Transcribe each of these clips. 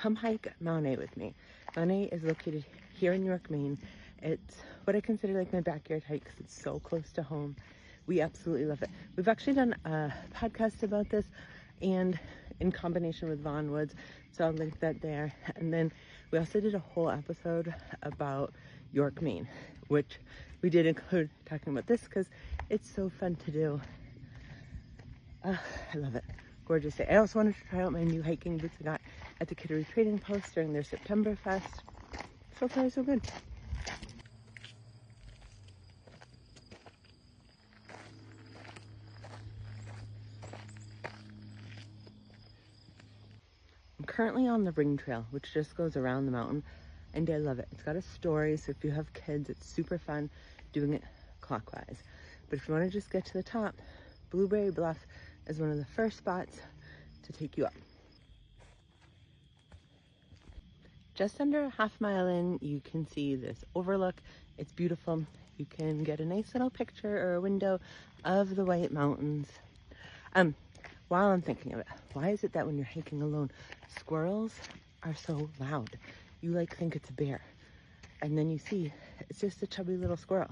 come hike Mount A with me. Mount A is located here in York, Maine. It's what I consider like my backyard hike because it's so close to home. We absolutely love it. We've actually done a podcast about this and in combination with Vaughn Woods, so I'll link that there. And then we also did a whole episode about York, Maine, which we did include talking about this because it's so fun to do. I love it. Gorgeous day. I also wanted to try out my new hiking boots I got at the Kittery Trading Post during their September Fest. So far, so good. I'm currently on the Ring Trail, which just goes around the mountain, and I love it. It's got a story, so if you have kids, it's super fun doing it clockwise. But if you want to just get to the top, Blueberry Bluff is one of the first spots to take you up. Just under a half mile in, you can see this overlook. It's beautiful. You can get a nice little picture or a window of the White Mountains. While I'm thinking of it, why is it that when you're hiking alone, squirrels are so loud? You like think it's a bear, and then you see it's just a chubby little squirrel,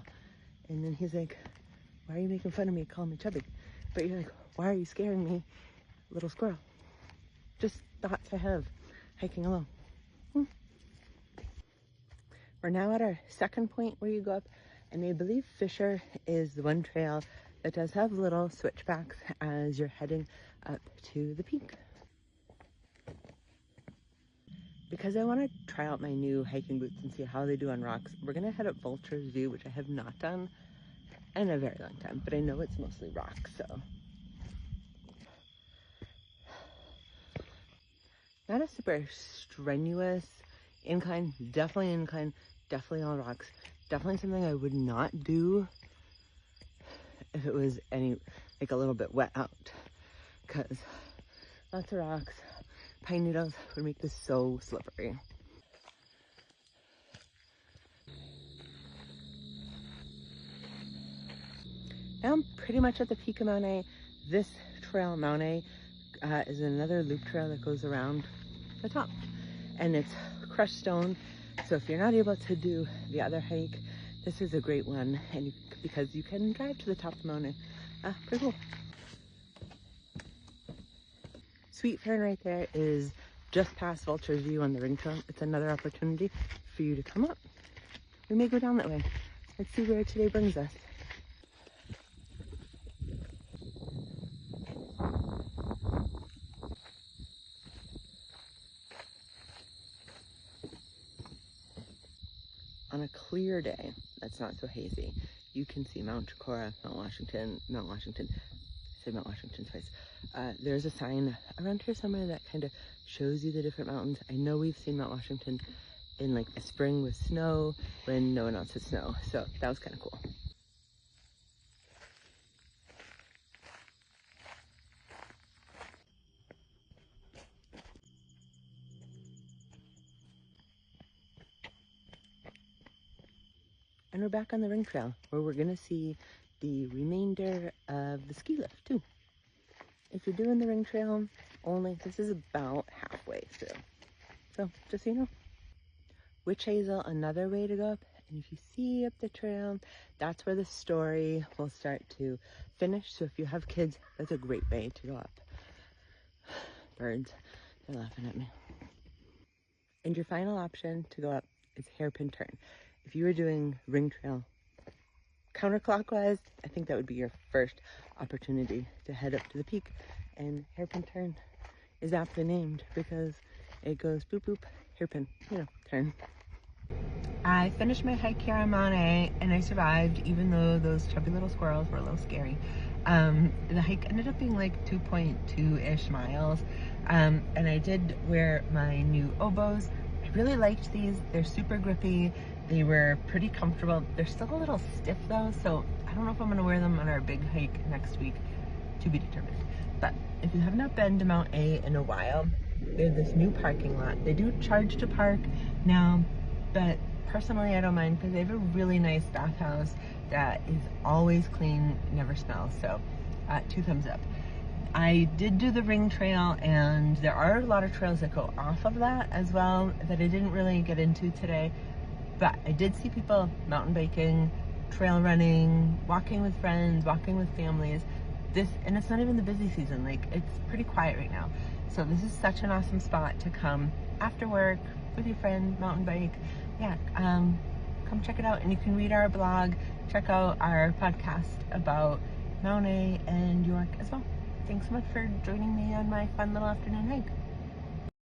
and then he's like, why are you making fun of me, calling me chubby? But you're like, why are you scaring me, little squirrel? Just thoughts I have hiking alone. We're now at our second point where you go up, and I believe Fisher is the one trail that does have little switchbacks as you're heading up to the peak. Because I want to try out my new hiking boots and see how they do on rocks, we're going to head up Vulture's View, which I have not done in a very long time, but I know it's mostly rock, so. Not a super strenuous incline, definitely all rocks. Definitely something I would not do if it was like a little bit wet out, because lots of rocks, pine needles would make this so slippery. Now I'm pretty much at the peak of Mount A. This trail, Mount A, is another loop trail that goes around the top, and it's crushed stone. So if you're not able to do the other hike, this is a great one, and because you can drive to the top of Mount A. Pretty cool. Sweet Fern right there is just past Vulture's View on the Ring Trail. It's another opportunity for you to come up. We may go down that way. Let's see where today brings us. On a clear day that's not so hazy, you can see Mount Chocorua, Mount Washington twice. There's a sign around here somewhere that kind of shows you the different mountains. I know we've seen Mount Washington in like the spring with snow when no one else had snow, so that was kind of cool. And we're back on the Ring Trail, where we're gonna see the remainder of the ski lift too. If you're doing the Ring Trail only, this is about halfway through. So just so you know. Witch Hazel, another way to go up. And if you see up the trail, that's where the story will start to finish. So if you have kids, that's a great way to go up. Birds, they're laughing at me. And your final option to go up is Hairpin Turn. If you were doing Ring Trail counterclockwise, I think that would be your first opportunity to head up to the peak. And Hairpin Turn is aptly named because it goes boop boop, hairpin, turn. I finished my hike here on Mount A, and I survived, even though those chubby little squirrels were a little scary. The hike ended up being like 2.2-ish miles, and I did wear my new oboes. I really liked these. They're super grippy. They were pretty comfortable. They're still a little stiff though, so I don't know if I'm gonna wear them on our big hike next week, to be determined. But if you have not been to Mount A in a while, they have this new parking lot. They do charge to park now, but personally I don't mind because they have a really nice bathhouse that is always clean, never smells, so 2 thumbs up. I did do the ring trail, and there are a lot of trails that go off of that as well that I didn't really get into today, but I did see people mountain biking, trail running, walking with friends, walking with families. And it's not even the busy season, like it's pretty quiet right now. So this is such an awesome spot to come after work with your friend, mountain bike. Yeah, come check it out, and you can read our blog, check out our podcast about Mount A and York as well. Thanks so much for joining me on my fun little afternoon hike.